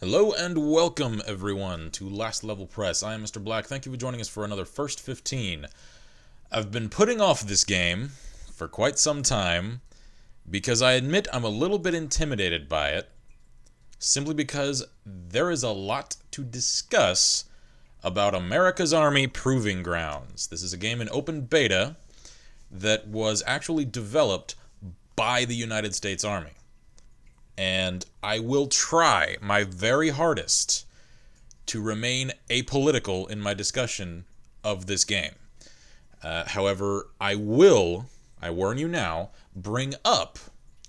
Hello and welcome everyone to Last Level Press. I am Mr. Black. Thank you for joining us for another First 15. I've been putting off this game for quite some time because I admit I'm a little bit intimidated by it, simply because there is a lot to discuss about America's Army Proving Grounds. This is a game in open beta that was actually developed by the United States Army. And I will try my very hardest to remain apolitical in my discussion of this game. However, I warn you now, bring up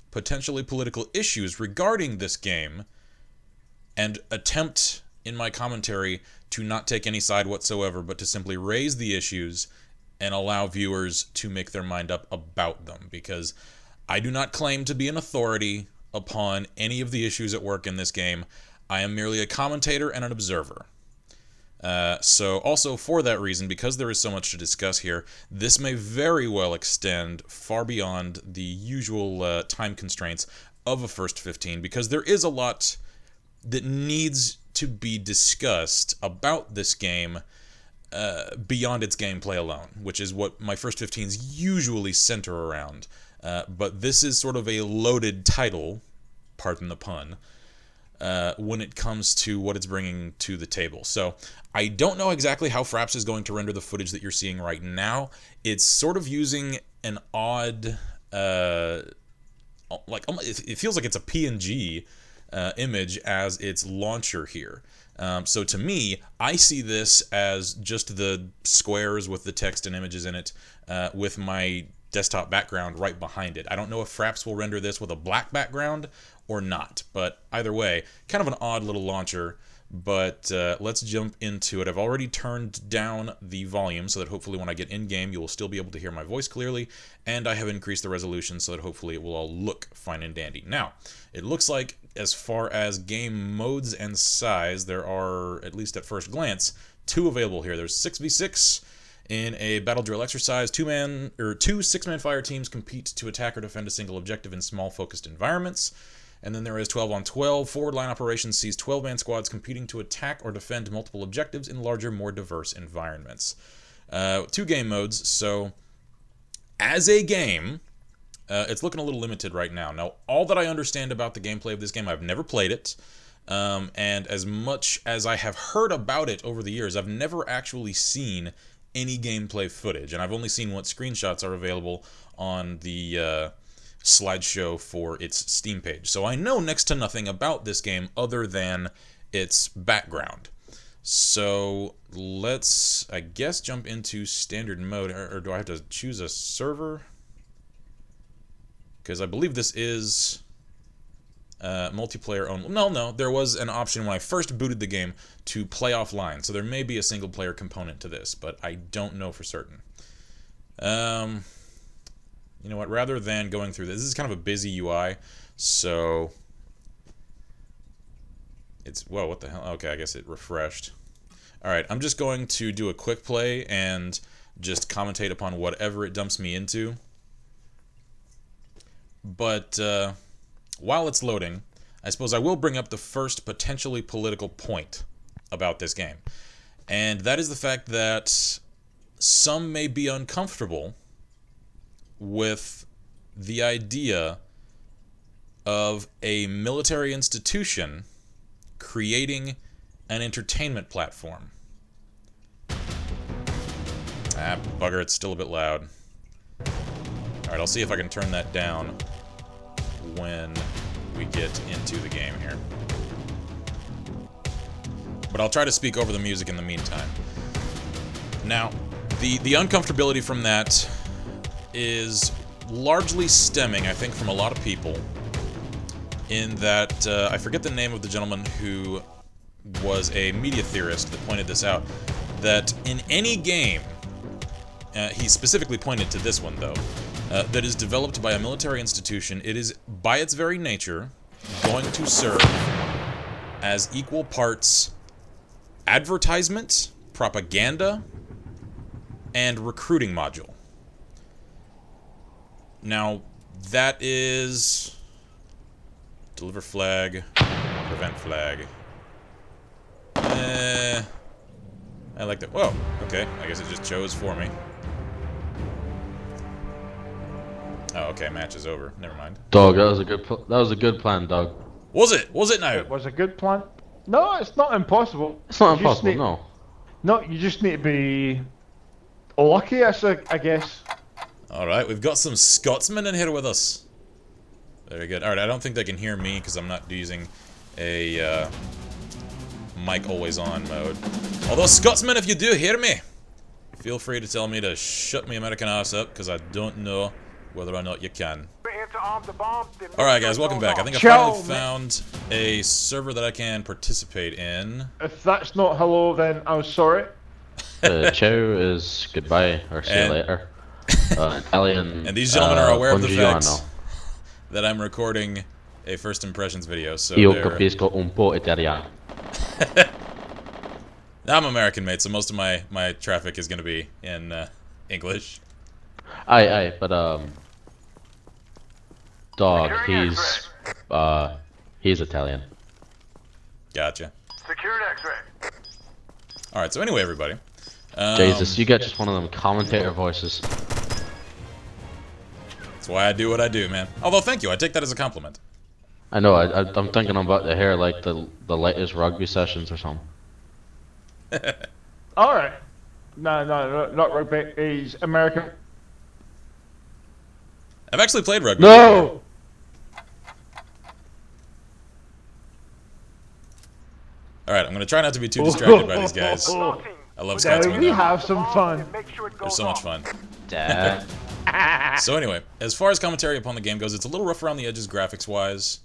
potentially political issues regarding this game and attempt in my commentary to not take any side whatsoever, but to simply raise the issues and allow viewers to make their mind up about them, because I do not claim to be an authority upon any of the issues at work in this game. I am merely a commentator and an observer. So also for that reason, because there is so much to discuss here, this may very well extend far beyond the usual time constraints of a First 15, because there is a lot that needs to be discussed about this game beyond its gameplay alone, which is what my First 15s usually center around. But this is sort of a loaded title, pardon the pun, when it comes to what it's bringing to the table. So I don't know exactly how Fraps is going to render the footage that you're seeing right now. It's sort of using an odd, it feels like it's a PNG image as its launcher here. So to me, I see this as just the squares with the text and images in it, with my desktop background right behind it. I don't know if Fraps will render this with a black background or not, but either way, kind of an odd little launcher. But let's jump into it. I've already turned down the volume so that hopefully when I get in-game you will still be able to hear my voice clearly, and I have increased the resolution so that hopefully it will all look fine and dandy. Now, it looks like as far as game modes and size, there are, at least at first glance, two available here. There's 6v6 in a battle drill exercise. Two 6-man fire teams compete to attack or defend a single objective in small focused environments. And then there is 12 on 12. Forward line operations sees 12-man squads competing to attack or defend multiple objectives in larger, more diverse environments. Two game modes, so as a game, it's looking a little limited right now. Now, all that I understand about the gameplay of this game, I've never played it, and as much as I have heard about it over the years, I've never actually seen any gameplay footage, and I've only seen what screenshots are available on the slideshow for its Steam page. So I know next to nothing about this game other than its background. So let's, I guess, jump into standard mode, or do I have to choose a server? Because I believe this is multiplayer only. No, there was an option when I first booted the game to play offline, so there may be a single player component to this, but I don't know for certain. You know what, rather than going through this is kind of a busy UI, so it's, whoa, what the hell? Okay, I guess it refreshed. Alright, I'm just going to do a quick play and just commentate upon whatever it dumps me into. But while it's loading, I suppose I will bring up the first potentially political point about this game. And that is the fact that some may be uncomfortable with the idea of a military institution creating an entertainment platform. Ah, bugger, it's still a bit loud. Alright, I'll see if I can turn that down when we get into the game here. But I'll try to speak over the music in the meantime. Now, the uncomfortability from that is largely stemming, I think, from a lot of people, in that, I forget the name of the gentleman who was a media theorist that pointed this out, that in any game, he specifically pointed to this one, though, that is developed by a military institution, it is, by its very nature, going to serve as equal parts advertisement, propaganda, and recruiting module. Now, that is deliver flag, prevent flag, I like that. Whoa, okay. I guess it just chose for me. Oh, okay. Match is over. Never mind. Dog, that was a good plan, dog. Was it? Was it now? It was a good plan. No, it's not impossible. It's not You just impossible, need- no. No, you just need to be lucky, I guess. Alright, we've got some Scotsmen in here with us. Very good. Alright, I don't think they can hear me because I'm not using a mic always on mode. Although, Scotsmen, if you do hear me, feel free to tell me to shut me American ass up because I don't know whether or not you can. Alright guys, welcome back. I think I finally found a server that I can participate in. If that's not hello, then I'm sorry. Ciao is goodbye, or see you later. Italian. And these gentlemen are aware of the fact buongiorno. that I'm recording a first impressions video, so Io they're... capisco un po' italiano. I'm American, mate, so most of my traffic is going to be in English. Aye, but dog, he's Italian. Gotcha. Secured X-ray. Alright, so anyway, everybody. Jesus, you get just one of them commentator voices. That's why I do what I do, man. Although, thank you, I take that as a compliment. I know, I'm thinking I'm about to hear like the latest rugby sessions or something. Alright. No, not rugby. He's American. I've actually played rugby before. No! Alright, I'm going to try not to be too distracted by these guys. I love Scotsmen. We have some fun. They're so much fun. Dad. So anyway, as far as commentary upon the game goes, it's a little rough around the edges graphics-wise.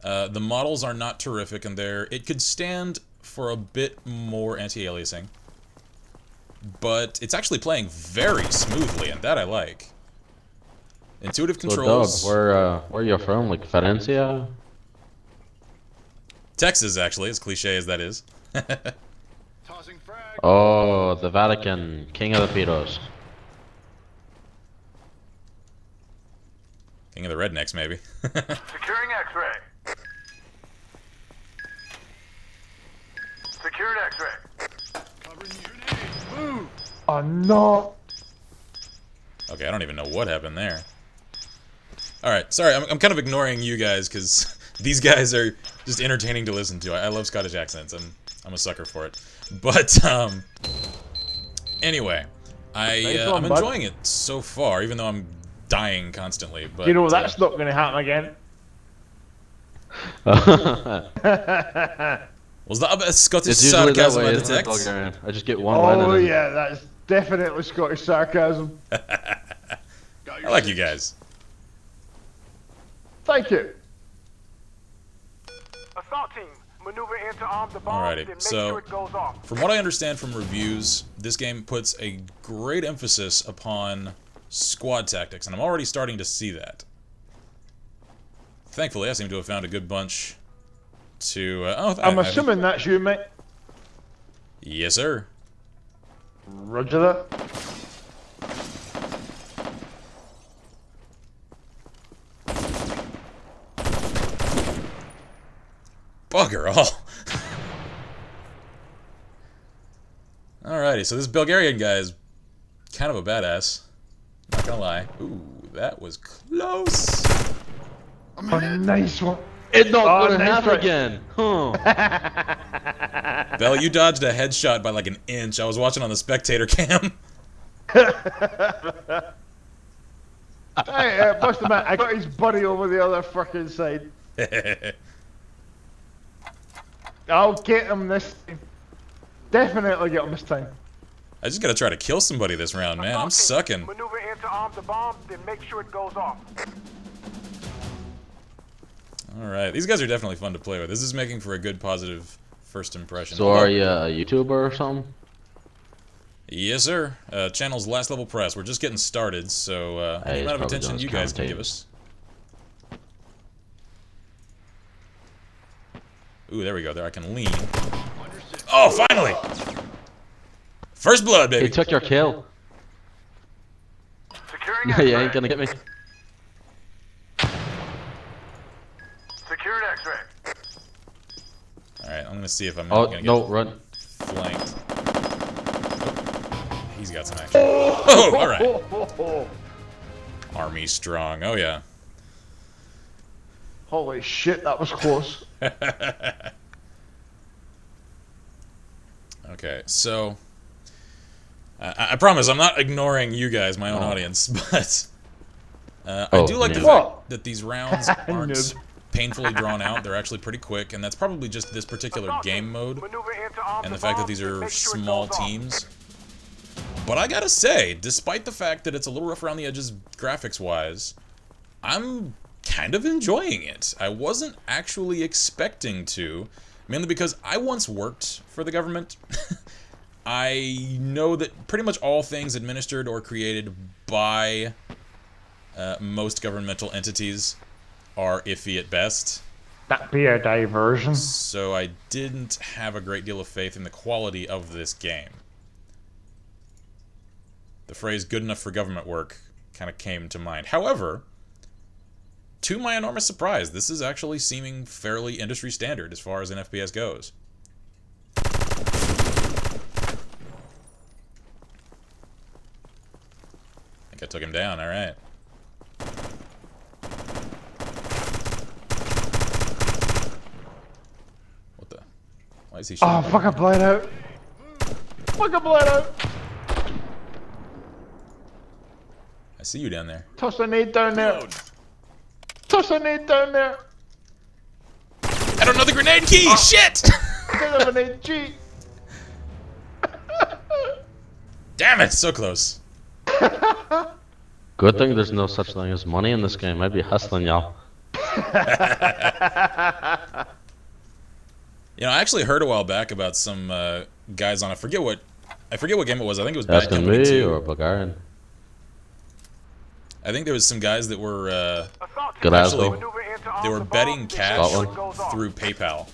The models are not terrific, and it could stand for a bit more anti-aliasing. But it's actually playing very smoothly, and that I like. Intuitive controls. So, dog, where you from? Like Valencia? Texas, actually, as cliche as that is. Oh, the Vatican, King of the Pedos. King of the Rednecks, maybe. Securing X-ray. Secured X-ray. Move. Oh no! Okay, I don't even know what happened there. Alright, sorry, I'm kind of ignoring you guys, because these guys are just entertaining to listen to. I love Scottish accents, I'm a sucker for it. But, anyway, I'm enjoying it so far, even though I'm dying constantly, but... You know, that's not going to happen again. Was that a bit of Scottish It's usually that sarcasm way, I isn't it, detect? Bulgarian? I just get one line Oh and then... yeah, that's definitely Scottish sarcasm. I like you guys. Thank you. Assault team, maneuver in to arm the bomb, Alrighty, then make so sure it goes off. from what I understand from reviews, this game puts a great emphasis upon squad tactics, and I'm already starting to see that. Thankfully, I seem to have found a good bunch to... I'm assuming that's you, mate. Yes, sir. Roger that. Bugger all. Alrighty, so this Bulgarian guy is kind of a badass. Not gonna lie. Ooh, that was close. A nice one. It's not Oh, gonna nice happen try. again! Huh. Bell, you dodged a headshot by like an inch. I was watching on the spectator cam. Hey, bust him out. I got his buddy over the other fucking side. I'll get him this time. Definitely get him this time. I just gotta try to kill somebody this round, man. I'm Assault team, sucking. Maneuver in to arm the bomb, then make sure it goes off. Alright, these guys are definitely fun to play with. This is making for a good positive first impression. So are you a YouTuber or something? Yes, sir. Channel's Last Level Press. We're just getting started, so any Hey, amount of probably attention does you guys can commentate. give us. Ooh, there we go. There, I can lean. Oh, finally! First blood, baby. He took your kill. Securing Yeah, X-ray. you ain't gonna get me. Secured X-ray. Alright, I'm gonna see if I'm Oh, not gonna no, get run. flanked. Oh, he's got some action. Oh, alright. Army strong. Oh, yeah. Holy shit, that was close. Okay, so I promise I'm not ignoring you guys, my own audience, but I do like the fact that these rounds aren't Noob. painfully drawn out. They're actually pretty quick, and that's probably just this particular game mode and the fact that these are small teams. But I gotta say, despite the fact that it's a little rough around the edges graphics-wise, I'm kind of enjoying it. I wasn't actually expecting to, mainly because I once worked for the government. I know that pretty much all things administered or created by most governmental entities are iffy at best. That'd be a diversion. So I didn't have a great deal of faith in the quality of this game. The phrase good enough for government work kind of came to mind. However, to my enormous surprise, this is actually seeming fairly industry standard as far as an FPS goes. I think I took him down, alright. What the? Why is he shooting? Oh, fucking blade out. Fucking blade out. I see you down there. Toss the nade down there. Toss the nade down there. I don't know the grenade key! Shit! Get him an AG. Damn it, so close. Good thing there's no such thing as money in this game. I'd be hustling y'all. You know, I actually heard a while back about some guys on I forget what game it was. I think it was Bad Asking Company me 2. or Bulgarian? I think there was some guys that were Glasgow. they were betting cash Scotland. through PayPal.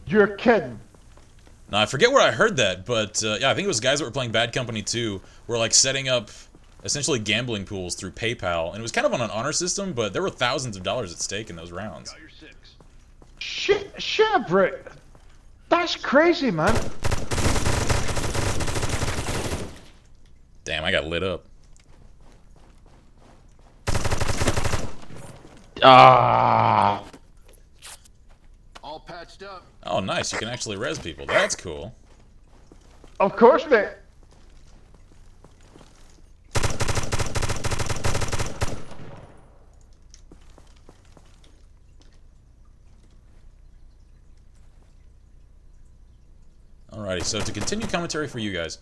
You're kidding. Now I forget where I heard that, but yeah, I think it was guys that were playing Bad Company 2 were like setting up essentially gambling pools through PayPal, and it was kind of on an honor system, but there were thousands of dollars at stake in those rounds. Shit, Brit. That's crazy, man. Damn, I got lit up. Ah! All patched up. Oh, nice. You can actually res people. That's cool. Of course, mate. Alrighty, so to continue commentary for you guys,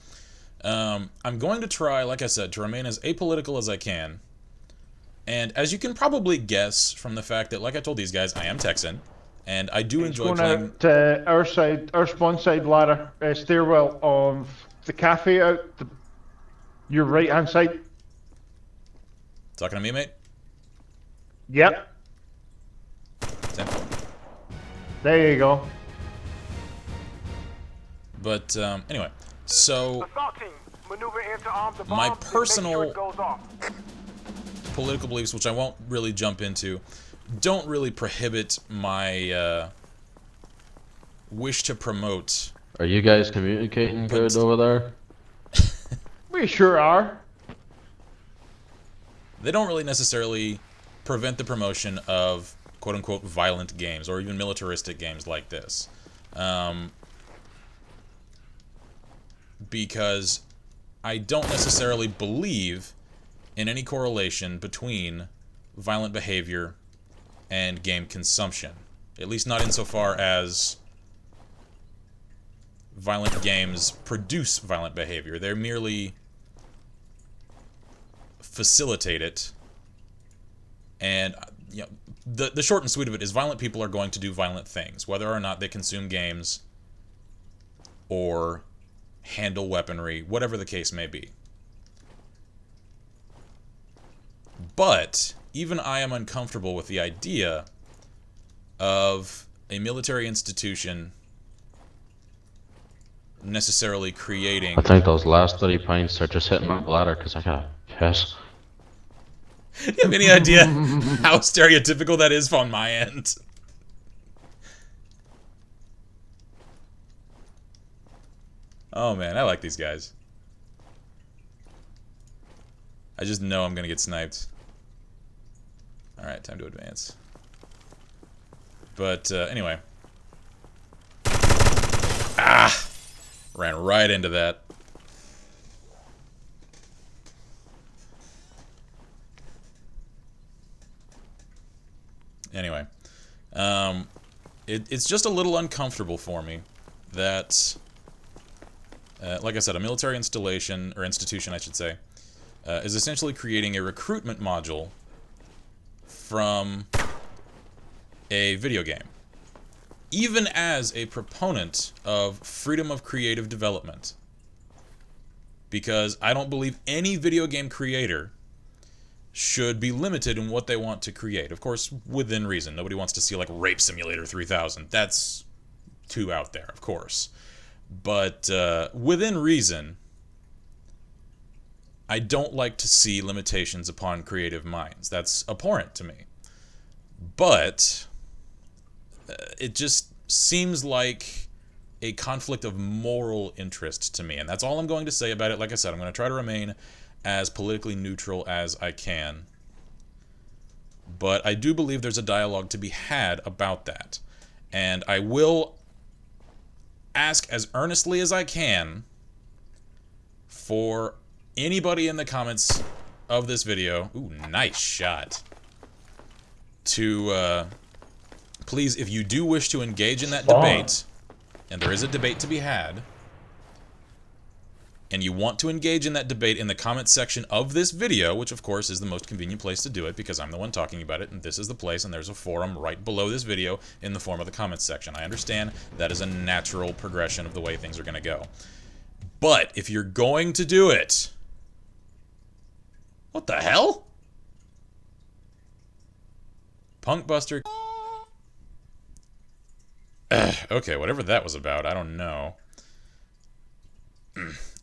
I'm going to try, like I said, to remain as apolitical as I can. And as you can probably guess from the fact that, like I told these guys, I am Texan, and I do enjoy Going playing... out to our spawn side ladder, stairwell of the cafe out your right hand side. Talking to me, mate? Yep. 10-4. There you go. But, anyway, so Assault team, maneuver in to arm the bomb. my and make personal sure it goes off. political beliefs, which I won't really jump into, don't really prohibit my wish to promote. Are you guys communicating good over there? We sure are. They don't really necessarily prevent the promotion of quote-unquote violent games or even militaristic games like this. Because I don't necessarily believe in any correlation between violent behavior and game consumption. At least not insofar as violent games produce violent behavior. They merely facilitate it. And you know, the short and sweet of it is violent people are going to do violent things, whether or not they consume games or handle weaponry, whatever the case may be. But even I am uncomfortable with the idea of a military institution necessarily creating... I think those last 30 pints are just hitting my bladder because I got piss. Do you have any idea how stereotypical that is on my end? Oh man, I like these guys. I just know I'm gonna get sniped. Alright, time to advance. But, anyway. Ah! Ran right into that. Anyway. It's just a little uncomfortable for me that, like I said, a military installation, or institution, I should say, is essentially creating a recruitment module from a video game. Even as a proponent of freedom of creative development. Because I don't believe any video game creator should be limited in what they want to create. Of course, within reason. Nobody wants to see, like, Rape Simulator 3000. That's too out there, of course. But within reason, I don't like to see limitations upon creative minds. That's abhorrent to me. But it just seems like a conflict of moral interest to me, and that's all I'm going to say about it. Like I said, I'm going to try to remain as politically neutral as I can. But I do believe there's a dialogue to be had about that. And I will ask as earnestly as I can for anybody in the comments of this video, ooh, nice shot, to please, if you do wish to engage in that debate, and there is a debate to be had, and you want to engage in that debate in the comments section of this video, which of course is the most convenient place to do it because I'm the one talking about it, and this is the place, and there's a forum right below this video in the form of the comments section. I understand that is a natural progression of the way things are going to go. But if you're going to do it... What the hell? Punkbuster... Okay, whatever that was about, I don't know.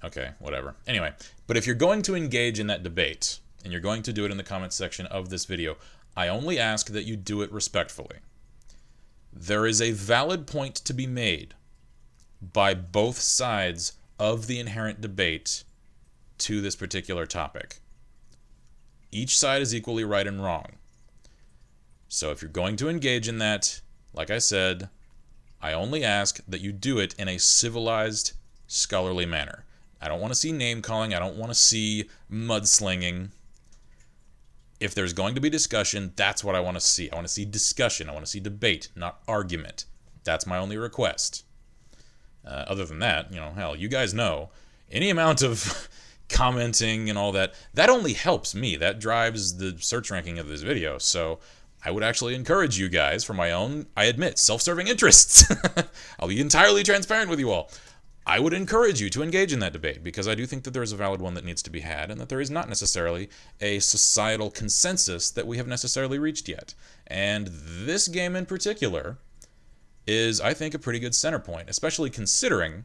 Okay, whatever. Anyway, but if you're going to engage in that debate, and you're going to do it in the comments section of this video, I only ask that you do it respectfully. There is a valid point to be made by both sides of the inherent debate to this particular topic. Each side is equally right and wrong. So if you're going to engage in that, like I said, I only ask that you do it in a civilized, scholarly manner. I don't want to see name-calling. I don't want to see mudslinging. If there's going to be discussion, that's what I want to see. I want to see discussion. I want to see debate, not argument. That's my only request. Other than that, you know, hell, you guys know, any amount of commenting and all that, that only helps me. That drives the search ranking of this video. So I would actually encourage you guys, for my own, I admit, self-serving interests. I'll be entirely transparent with you all. I would encourage you to engage in that debate, because I do think that there is a valid one that needs to be had, and that there is not necessarily a societal consensus that we have necessarily reached yet. And this game in particular is, I think, a pretty good center point, especially considering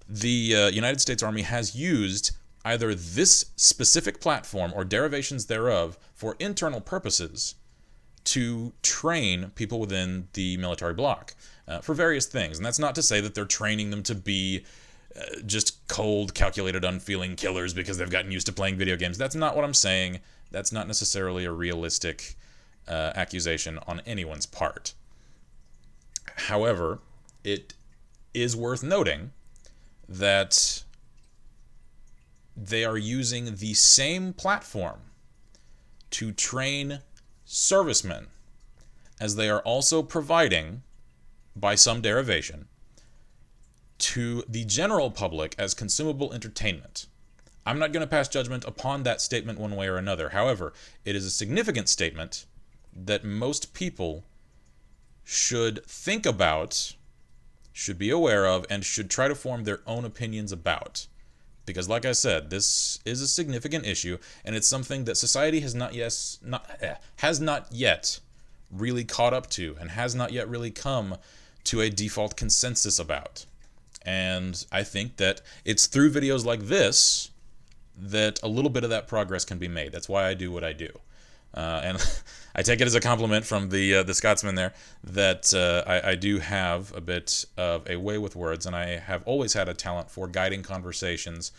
the United States Army has used either this specific platform or derivations thereof for internal purposes to train people within the military bloc for various things. And that's not to say that they're training them to be just cold, calculated, unfeeling killers because they've gotten used to playing video games. That's not what I'm saying. That's not necessarily a realistic accusation on anyone's part. However, it is worth noting that they are using the same platform to train servicemen as they are also providing, by some derivation, to the general public as consumable entertainment. I'm not going to pass judgment upon that statement one way or another. However, it is a significant statement that most people should think about, should be aware of, and should try to form their own opinions about. Because, like I said, this is a significant issue, and it's something that society has not yet really caught up to, and has not yet really come to a default consensus about. And I think that it's through videos like this that a little bit of that progress can be made. That's why I do what I do. And I take it as a compliment from the Scotsman there that I do have a bit of a way with words, and I have always had a talent for guiding conversations.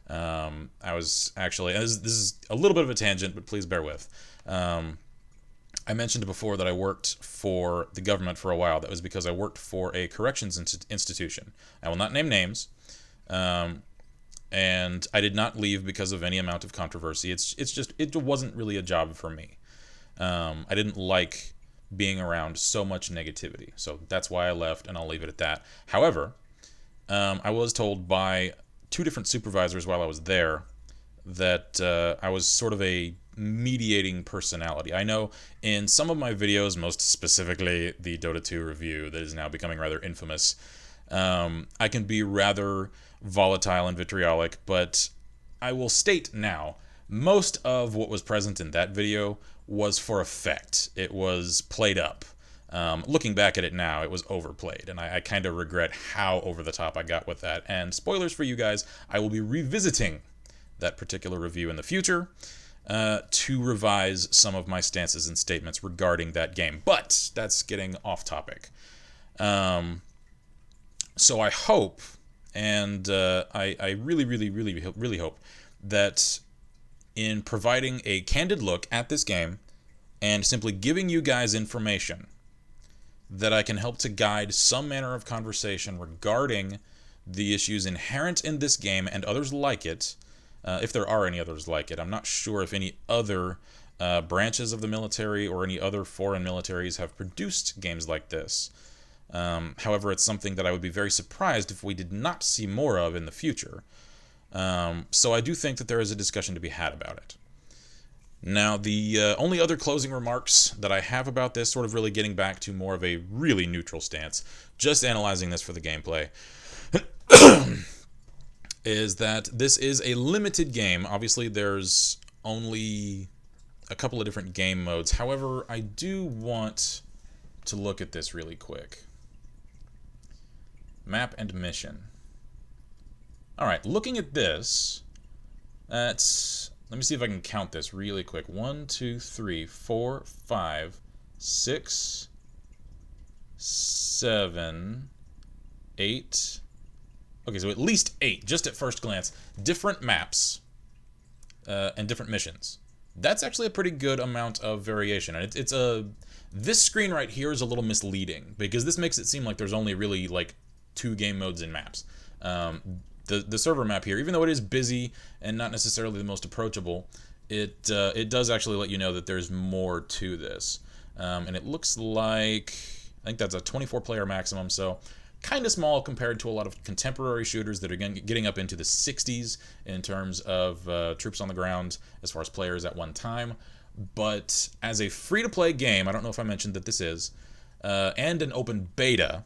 I was actually, and this is a little bit of a tangent, but please bear with. I mentioned before that I worked for the government for a while. That was because I worked for a corrections institution. I will not name names, and I did not leave because of any amount of controversy. It's just, it wasn't really a job for me. I didn't like being around so much negativity, so that's why I left, and I'll leave it at that. However, I was told by 2 different supervisors while I was there that I was sort of a mediating personality. I know in some of my videos, most specifically the Dota 2 review that is now becoming rather infamous, I can be rather volatile and vitriolic, but I will state now, most of what was present in that video was for effect. It was played up. Looking back at it now, it was overplayed, and I kind of regret how over the top I got with that. And spoilers for you guys, I will be revisiting that particular review in the future to revise some of my stances and statements regarding that game. But that's getting off topic. So I hope, and I really, really, really, really hope that in providing a candid look at this game and simply giving you guys information, that I can help to guide some manner of conversation regarding the issues inherent in this game and others like it, if there are any others like it. I'm not sure if any other branches of the military or any other foreign militaries have produced games like this. However, it's something that I would be very surprised if we did not see more of in the future. So I do think that there is a discussion to be had about it. Now, the only other closing remarks that I have about this, sort of really getting back to more of a really neutral stance, just analyzing this for the gameplay, is that this is a limited game. Obviously, there's only a couple of different game modes. However, I do want to look at this really quick. Map and mission. Alright, looking at this, let me see if I can count this really quick. 1, 2, 3, 4, 5, 6, 7, 8. Okay, so at least 8, just at first glance. Different maps and different missions. That's actually a pretty good amount of variation. And this screen right here is a little misleading, because this makes it seem like there's only really like 2 game modes in maps. The server map here, even though it is busy and not necessarily the most approachable, it does actually let you know that there's more to this. And it looks like, I think that's a 24-player maximum, so kind of small compared to a lot of contemporary shooters that are getting up into the 60s in terms of troops on the ground as far as players at one time. But as a free-to-play game, I don't know if I mentioned that this is, and an open beta,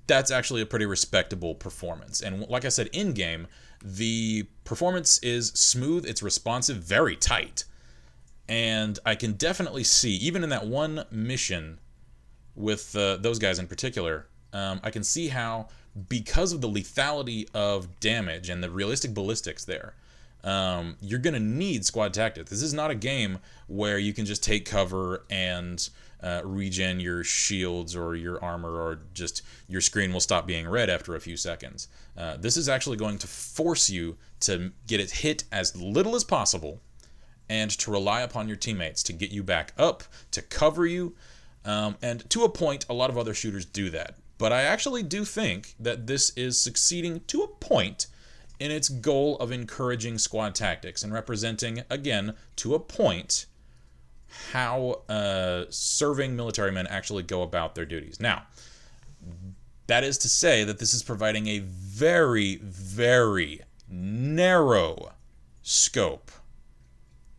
that's actually a pretty respectable performance. And like I said, in-game, the performance is smooth, it's responsive, very tight. And I can definitely see, even in that one mission with those guys in particular, I can see how, because of the lethality of damage and the realistic ballistics there, you're going to need squad tactics. This is not a game where you can just take cover and regen your shields or your armor, or just your screen will stop being red after a few seconds. This is actually going to force you to get it hit as little as possible and to rely upon your teammates to get you back up, to cover you, and to a point, a lot of other shooters do that. But I actually do think that this is succeeding to a point in its goal of encouraging squad tactics and representing, again, to a point, how serving military men actually go about their duties. Now, that is to say that this is providing a very, very narrow scope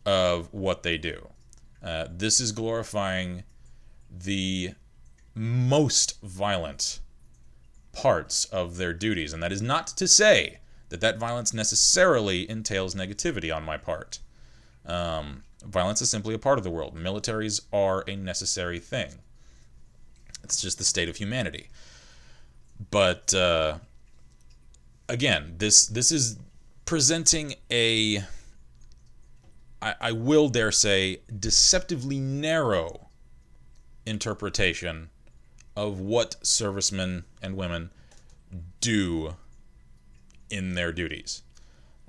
of what they do. This is glorifying the most violent parts of their duties, and that is not to say that that violence necessarily entails negativity on my part. Violence is simply a part of the world. Militaries are a necessary thing. It's just the state of humanity. But again, this is presenting a I will dare say, deceptively narrow interpretation of what servicemen and women do in their duties.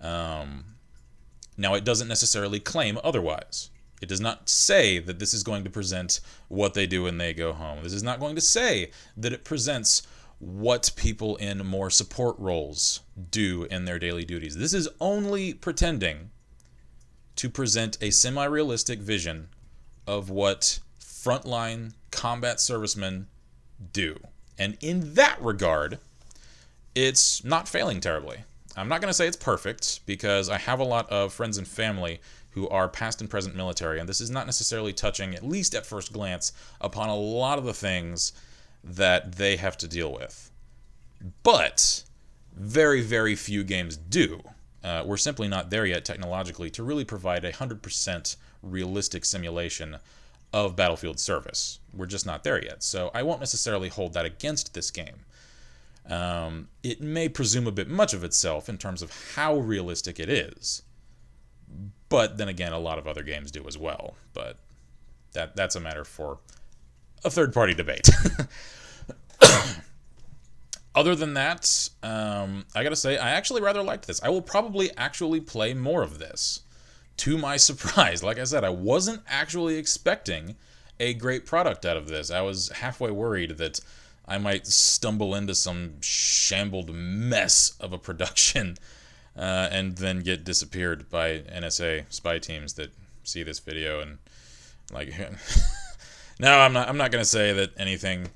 Now, it doesn't necessarily claim otherwise. It does not say that this is going to present what they do when they go home. This is not going to say that it presents what people in more support roles do in their daily duties. This is only pretending to present a semi-realistic vision of what frontline combat servicemen do. And in that regard, it's not failing terribly. I'm not going to say it's perfect, because I have a lot of friends and family who are past and present military, and this is not necessarily touching, at least at first glance, upon a lot of the things that they have to deal with. But very, very few games do. We're simply not there yet technologically to really provide 100% realistic simulation of battlefield service. We're just not there yet, so I won't necessarily hold that against this game. It may presume a bit much of itself in terms of how realistic it is, but then again, a lot of other games do as well. But that's a matter for a third-party debate. Other than that, I gotta say, I actually rather liked this. I will probably actually play more of this. To my surprise, like I said, I wasn't actually expecting a great product out of this. I was halfway worried that I might stumble into some shambled mess of a production and then get disappeared by NSA spy teams that see this video and like. No, I'm not going to say that anything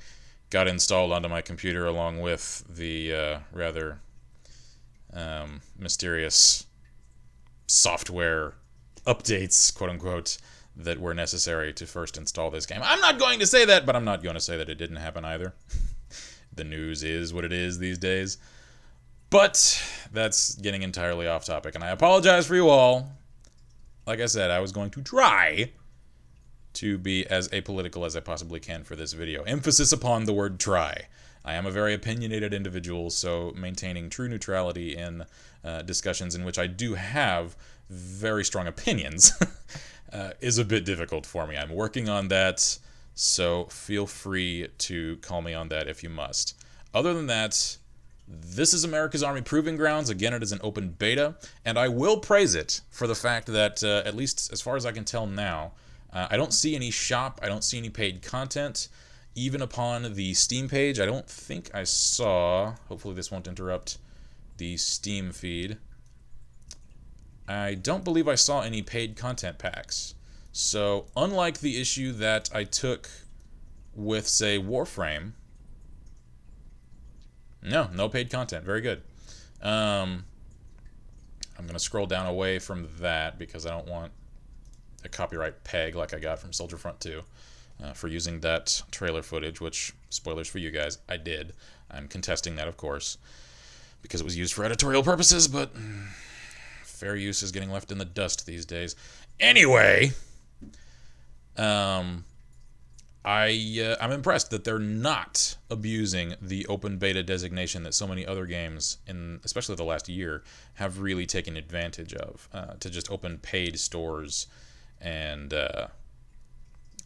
got installed onto my computer along with the rather mysterious software updates, quote unquote, that were necessary to first install this game. I'm not going to say that, but I'm not going to say that it didn't happen either. The news is what it is these days. But that's getting entirely off topic, and I apologize for you all. Like I said, I was going to try to be as apolitical as I possibly can for this video. Emphasis upon the word try. I am a very opinionated individual, so maintaining true neutrality in discussions in which I do have very strong opinions is a bit difficult for me. I'm working on that, so feel free to call me on that if you must. Other than that, this is America's Army Proving Grounds. Again, it is an open beta, and I will praise it for the fact that, at least as far as I can tell now, I don't see any shop, I don't see any paid content. Even upon the Steam page, I don't think I saw, hopefully this won't interrupt the Steam feed, I don't believe I saw any paid content packs. So, unlike the issue that I took with, say, Warframe, no paid content. Very good. I'm going to scroll down away from that because I don't want a copyright peg like I got from Soldier Front 2 for using that trailer footage, which, spoilers for you guys, I did. I'm contesting that, of course, because it was used for editorial purposes, but fair use is getting left in the dust these days. Anyway, I'm impressed that they're not abusing the open beta designation that so many other games, in especially the last year, have really taken advantage of, to just open paid stores and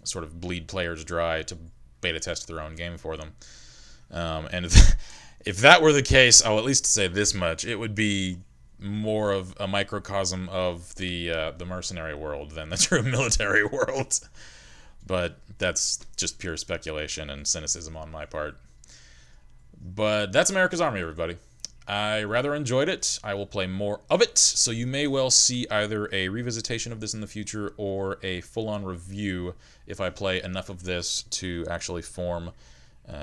sort of bleed players dry to beta test their own game for them. And if that were the case, I'll at least say this much: it would be more of a microcosm of the mercenary world than the true military world. But that's just pure speculation and cynicism on my part. But that's America's Army, everybody. I rather enjoyed it. I will play more of it, so you may well see either a revisitation of this in the future or a full-on review if I play enough of this to actually form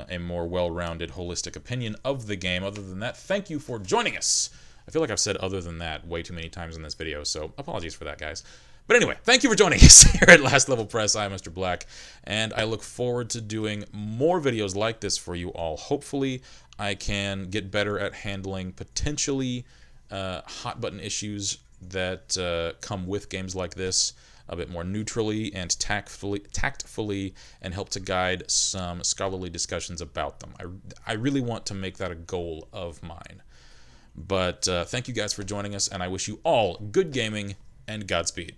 a more well-rounded, holistic opinion of the game. Other than that, thank you for joining us. I feel like I've said other than that way too many times in this video, so apologies for that, guys. But anyway, thank you for joining us here at Last Level Press. I'm Mr. Black, and I look forward to doing more videos like this for you all. Hopefully, I can get better at handling potentially hot-button issues that come with games like this a bit more neutrally and tactfully, and help to guide some scholarly discussions about them. I really want to make that a goal of mine. But thank you guys for joining us, and I wish you all good gaming and Godspeed.